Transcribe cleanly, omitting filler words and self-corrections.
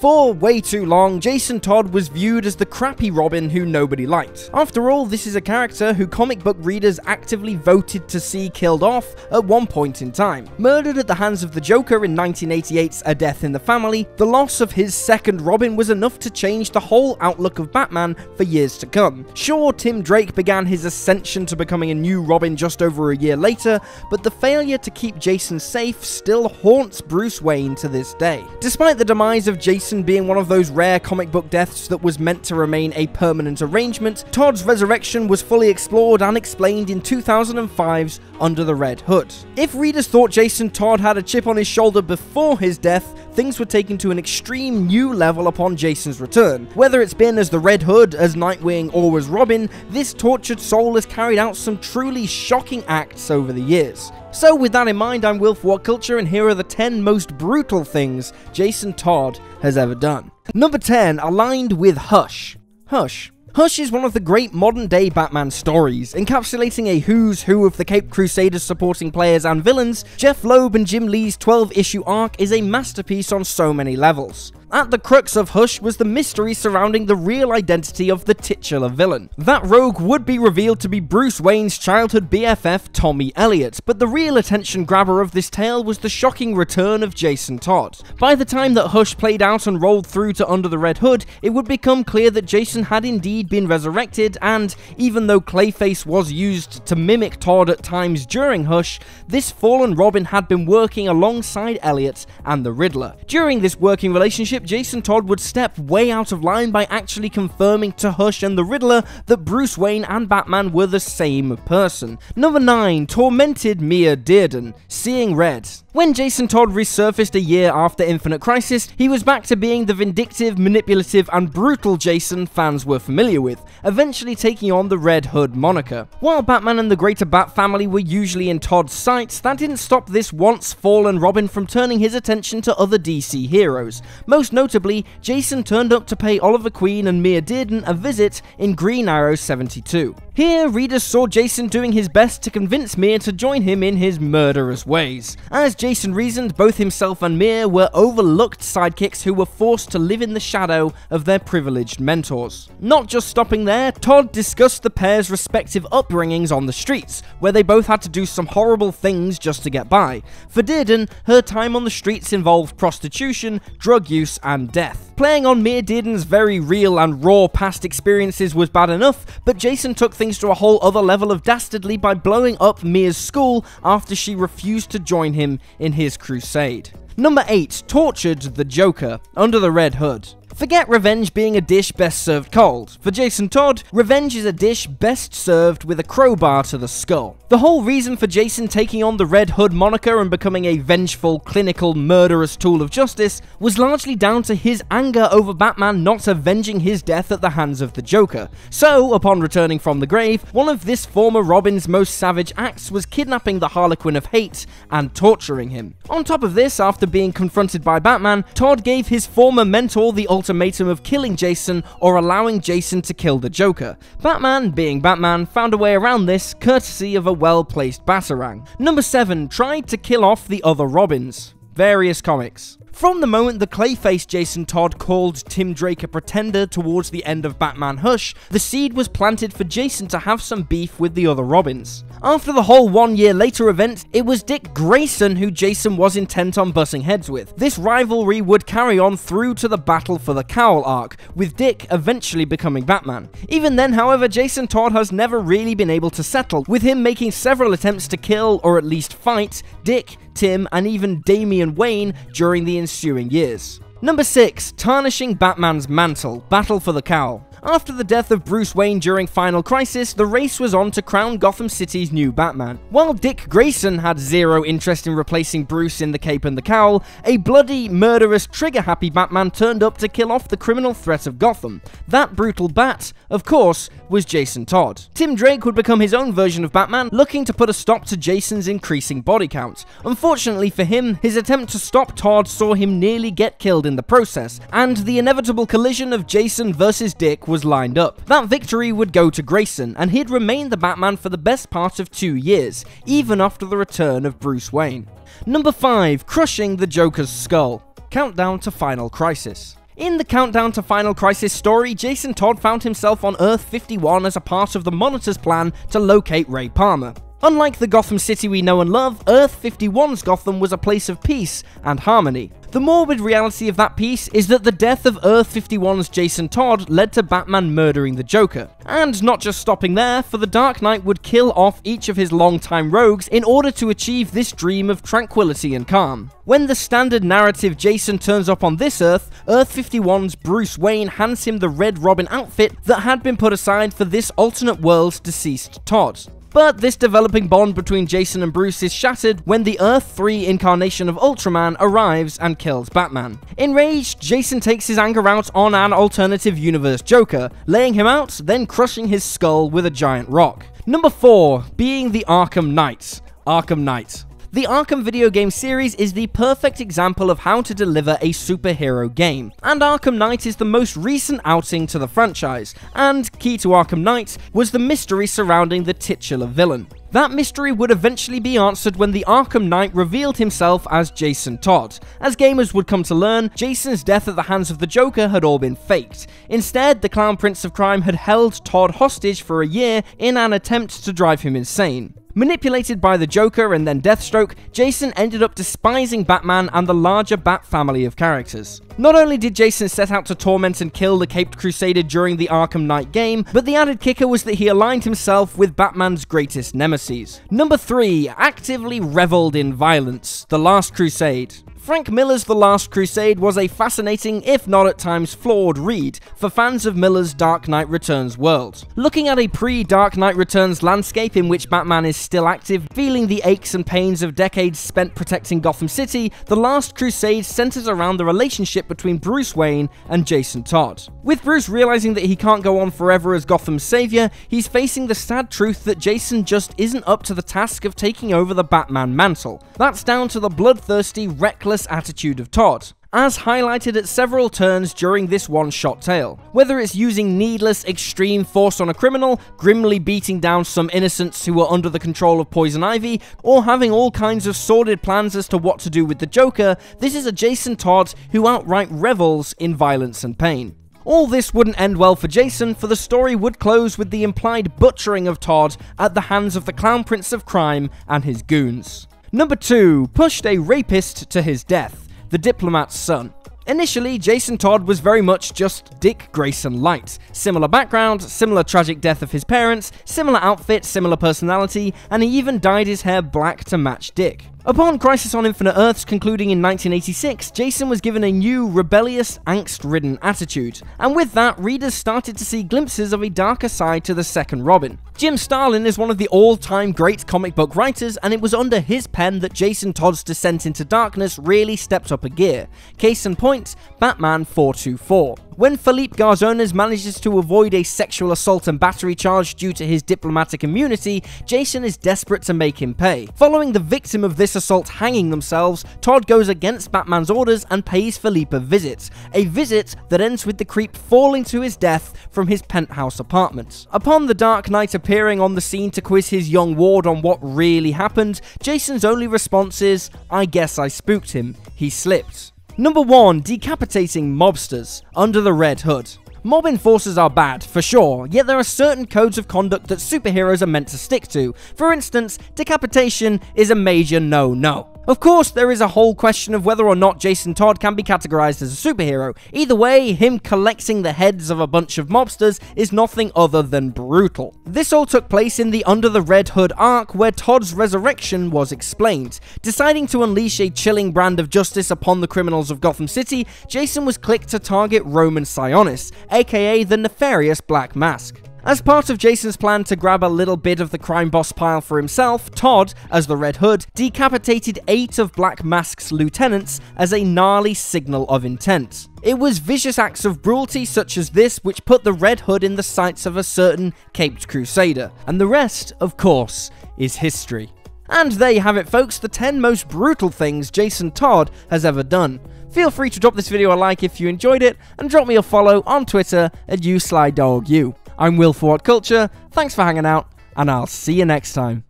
For way too long, Jason Todd was viewed as the crappy Robin who nobody liked. After all, this is a character who comic book readers actively voted to see killed off at one point in time. Murdered at the hands of the Joker in 1988's A Death in the Family, the loss of his second Robin was enough to change the whole outlook of Batman for years to come. Sure, Tim Drake began his ascension to becoming a new Robin just over a year later, but the failure to keep Jason safe still haunts Bruce Wayne to this day. Despite the demise of Jason being one of those rare comic book deaths that was meant to remain a permanent arrangement, Todd's resurrection was fully explored and explained in 2005's Under the Red Hood. If readers thought Jason Todd had a chip on his shoulder before his death, things were taken to an extreme new level upon Jason's return. Whether it's been as the Red Hood, as Nightwing, or as Robin, this tortured soul has carried out some truly shocking acts over the years. So with that in mind, I'm Will for What Culture, and here are the 10 most brutal things Jason Todd has ever done. Number 10, aligned with Hush. Hush is one of the great modern-day Batman stories, encapsulating a who's who of the Caped Crusaders supporting players and villains. Jeff Loeb and Jim Lee's 12-issue arc is a masterpiece on so many levels. At the crux of Hush was the mystery surrounding the real identity of the titular villain. That rogue would be revealed to be Bruce Wayne's childhood BFF, Tommy Elliott, but the real attention grabber of this tale was the shocking return of Jason Todd. By the time that Hush played out and rolled through to Under the Red Hood, it would become clear that Jason had indeed been resurrected, and even though Clayface was used to mimic Todd at times during Hush, this fallen Robin had been working alongside Elliott and the Riddler. During this working relationship, Jason Todd would step way out of line by actually confirming to Hush and the Riddler that Bruce Wayne and Batman were the same person. Number 9, tormented Mia Dearden, Seeing Red. When Jason Todd resurfaced a year after Infinite Crisis, he was back to being the vindictive, manipulative, and brutal Jason fans were familiar with, eventually taking on the Red Hood moniker. While Batman and the greater Bat family were usually in Todd's sights, that didn't stop this once fallen Robin from turning his attention to other DC heroes. Most notably, Jason turned up to pay Oliver Queen and Mia Dearden a visit in Green Arrow 72. Here, readers saw Jason doing his best to convince Mia to join him in his murderous ways. As Jason reasoned, both himself and Mia were overlooked sidekicks who were forced to live in the shadow of their privileged mentors. Not just stopping there, Todd discussed the pair's respective upbringings on the streets, where they both had to do some horrible things just to get by. For Dearden, her time on the streets involved prostitution, drug use, and death. Playing on Mia Dearden's very real and raw past experiences was bad enough, but Jason took things to a whole other level of dastardly by blowing up Mia's school after she refused to join him in his crusade. Number 8, tortured the Joker, Under the Red Hood. Forget revenge being a dish best served cold. For Jason Todd, revenge is a dish best served with a crowbar to the skull. The whole reason for Jason taking on the Red Hood moniker and becoming a vengeful, clinical, murderous tool of justice was largely down to his anger over Batman not avenging his death at the hands of the Joker. So, upon returning from the grave, one of this former Robin's most savage acts was kidnapping the Harlequin of Hate and torturing him. On top of this, after being confronted by Batman, Todd gave his former mentor the ultimatum of killing Jason or allowing Jason to kill the Joker. Batman, being Batman, found a way around this, courtesy of a well-placed batarang. Number 7, tried to kill off the other Robins. Various comics. From the moment the Clayface Jason Todd called Tim Drake a pretender towards the end of Batman Hush, the seed was planted for Jason to have some beef with the other Robins. After the whole 1 year later event, it was Dick Grayson who Jason was intent on butting heads with. This rivalry would carry on through to the Battle for the COWL arc, with Dick eventually becoming Batman. Even then, however, Jason Todd has never really been able to settle, with him making several attempts to kill, or at least fight, Dick, Tim, and even Damian Wayne during the ensuing years. Number 6, tarnishing Batman's mantle, Battle for the COWL. After the death of Bruce Wayne during Final Crisis, the race was on to crown Gotham City's new Batman. While Dick Grayson had zero interest in replacing Bruce in the cape and the cowl, a bloody, murderous, trigger-happy Batman turned up to kill off the criminal threat of Gotham. That brutal bat, of course, was Jason Todd. Tim Drake would become his own version of Batman, looking to put a stop to Jason's increasing body count. Unfortunately for him, his attempt to stop Todd saw him nearly get killed in the process, and the inevitable collision of Jason versus Dick was lined up. That victory would go to Grayson, and he'd remain the Batman for the best part of 2 years, even after the return of Bruce Wayne. Number 5. Crushing the Joker's skull. Countdown to Final Crisis. In the Countdown to Final Crisis story, Jason Todd found himself on Earth 51 as a part of the Monitor's plan to locate Ray Palmer. Unlike the Gotham City we know and love, Earth 51's Gotham was a place of peace and harmony. The morbid reality of that peace is that the death of Earth 51's Jason Todd led to Batman murdering the Joker. And not just stopping there, for the Dark Knight would kill off each of his longtime rogues in order to achieve this dream of tranquility and calm. When the standard narrative Jason turns up on this Earth, Earth 51's Bruce Wayne hands him the Red Robin outfit that had been put aside for this alternate world's deceased Todd. But this developing bond between Jason and Bruce is shattered when the Earth 3 incarnation of Ultraman arrives and kills Batman. Enraged, Jason takes his anger out on an alternative universe Joker, laying him out, then crushing his skull with a giant rock. Number 4. Being the Arkham Knight. Arkham Knight. The Arkham video game series is the perfect example of how to deliver a superhero game, and Arkham Knight is the most recent outing to the franchise, and key to Arkham Knight was the mystery surrounding the titular villain. That mystery would eventually be answered when the Arkham Knight revealed himself as Jason Todd. As gamers would come to learn, Jason's death at the hands of the Joker had all been faked. Instead, the Clown Prince of Crime had held Todd hostage for a year in an attempt to drive him insane. Manipulated by the Joker and then Deathstroke, Jason ended up despising Batman and the larger Bat family of characters. Not only did Jason set out to torment and kill the Caped Crusader during the Arkham Knight game, but the added kicker was that he aligned himself with Batman's greatest nemesis. Number 3. Actively reveled in violence. The Last Crusade. Frank Miller's The Last Crusade was a fascinating, if not at times flawed, read for fans of Miller's Dark Knight Returns world. Looking at a pre-Dark Knight Returns landscape in which Batman is still active, feeling the aches and pains of decades spent protecting Gotham City, The Last Crusade centers around the relationship between Bruce Wayne and Jason Todd. With Bruce realizing that he can't go on forever as Gotham's savior, he's facing the sad truth that Jason just isn't up to the task of taking over the Batman mantle. That's down to the bloodthirsty, reckless attitude of Todd, as highlighted at several turns during this one-shot tale. Whether it's using needless, extreme force on a criminal, grimly beating down some innocents who are under the control of Poison Ivy, or having all kinds of sordid plans as to what to do with the Joker, this is a Jason Todd who outright revels in violence and pain. All this wouldn't end well for Jason, for the story would close with the implied butchering of Todd at the hands of the Clown Prince of Crime and his goons. Number 2. Pushed a rapist to his death. The Diplomat's son. Initially, Jason Todd was very much just Dick Grayson light. Similar background, similar tragic death of his parents, similar outfit, similar personality, and he even dyed his hair black to match Dick. Upon Crisis on Infinite Earths concluding in 1986, Jason was given a new, rebellious, angst-ridden attitude, and with that, readers started to see glimpses of a darker side to the second Robin. Jim Starlin is one of the all-time great comic book writers, and it was under his pen that Jason Todd's descent into darkness really stepped up a gear. Case in point, Batman 424. When Philippe Garzones manages to avoid a sexual assault and battery charge due to his diplomatic immunity, Jason is desperate to make him pay. Following the victim of this assault hanging themselves, Todd goes against Batman's orders and pays Philippe a visit that ends with the creep falling to his death from his penthouse apartment. Upon the Dark Knight appearing on the scene to quiz his young ward on what really happened, Jason's only response is, "I guess I spooked him. He slipped." Number 1. Decapitating mobsters. Under the Red Hood. Mob enforcers are bad, for sure, yet there are certain codes of conduct that superheroes are meant to stick to. For instance, decapitation is a major no-no. Of course, there is a whole question of whether or not Jason Todd can be categorized as a superhero. Either way, him collecting the heads of a bunch of mobsters is nothing other than brutal. This all took place in the Under the Red Hood arc, where Todd's resurrection was explained. Deciding to unleash a chilling brand of justice upon the criminals of Gotham City, Jason was clicked to target Roman Sionis, aka the nefarious Black Mask. As part of Jason's plan to grab a little bit of the crime boss pile for himself, Todd, as the Red Hood, decapitated 8 of Black Mask's lieutenants as a gnarly signal of intent. It was vicious acts of brutalty such as this which put the Red Hood in the sights of a certain Caped Crusader, and the rest, of course, is history. And there you have it, folks, the 10 most brutal things Jason Todd has ever done. Feel free to drop this video a like if you enjoyed it, and drop me a follow on Twitter at YouSlyDogU. I'm Will for What Culture, thanks for hanging out, and I'll see you next time.